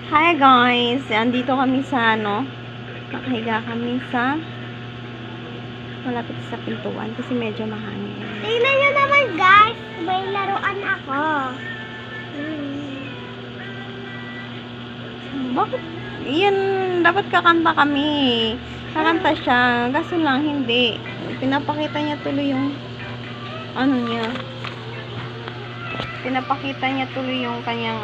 Hi guys, andito kami sa nakahiga kami sa malapit sa pintuan kasi medyo mahangin. Tingnan nyo naman guys, may laruan ako. Bakit? Yan, dapat kakanta kami. Kakanta siya, kaso lang hindi. Pinapakita niya tuloy yung niya. Pinapakita niya tuloy yung kanyang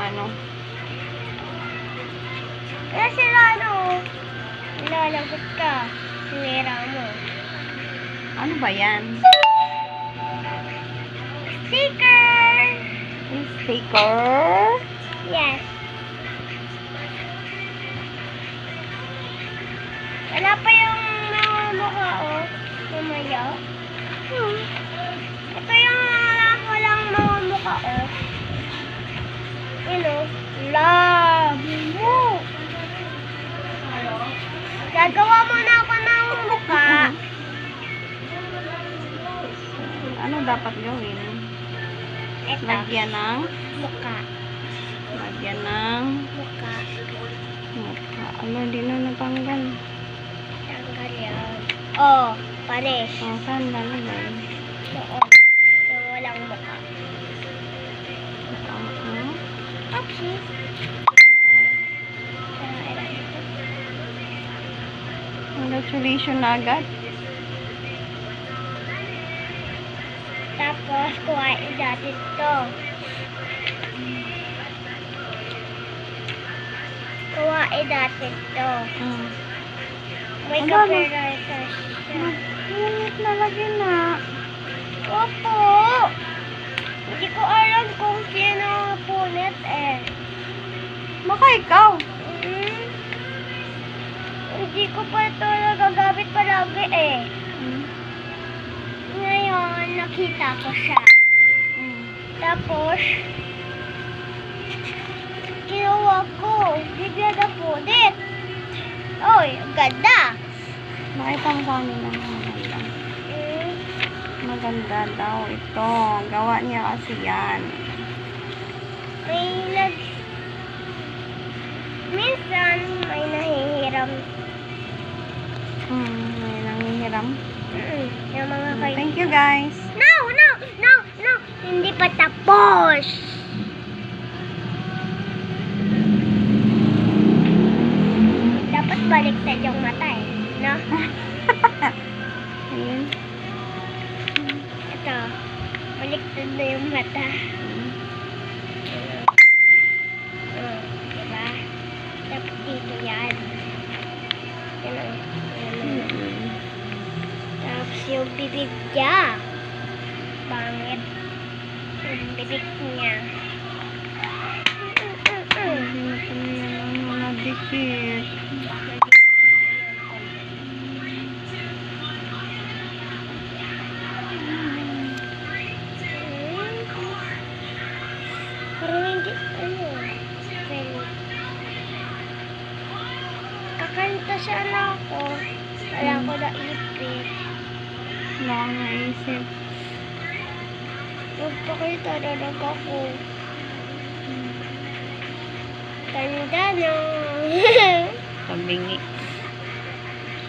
Kasi nilalagot ka. Sinira mo. Ano ba yan? Sticker! Sticker? Yes. Wala pa yung mga mukha, oh. Mamaya. Ito yung walang mga mukha, oh. Love mo. Gagawa muna ako ng mukha. Ano dapat gawin? Ito. Lagyan ng Mukha. lagyan ng Mukha. mukha. Hindi na natanggal. Tanggal yan. Oh, pares. Saan lalagay? Doon. Yung walang mukha. Okay. Congratulations na agad. Tapos, kuhain natin to. Kuhain natin to. May Ano? copyrighter siya. Init na lagi na. Opo! Hindi ko alam kung sino ang punit eh. Baka ikaw. Hindi ko pa ito nagagamit palagi eh. Ngayon, nakita ko siya. Tapos, kinuha ko. Bigla na punit. Oy, ang ganda. Nakita mo kanina maganda. Maganda daw ito. Gawa niya kasi yan. Minsan, may nahihiram. May nangihiram. Yung mga kayo. Thank you guys. No! Hindi pa tapos. Dapat baliktad yung mata eh. No? Ayun. Ito. Baliktad na yung mata. Diba? Dapat dito yan. Yan. Tapos yung bibig niya. Pangit. Yung bibig niya. Mga dikit. Pero hindi, kakanta siya na ako. Wala ko naipit. Wala kang naisip. Magpakita na lang ako. Tanda na. Tabingi.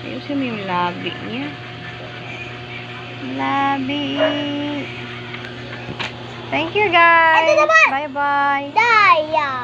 Ayusin mo yung labi niya. Labi. Thank you guys. Ito naman. Bye-bye. Daya.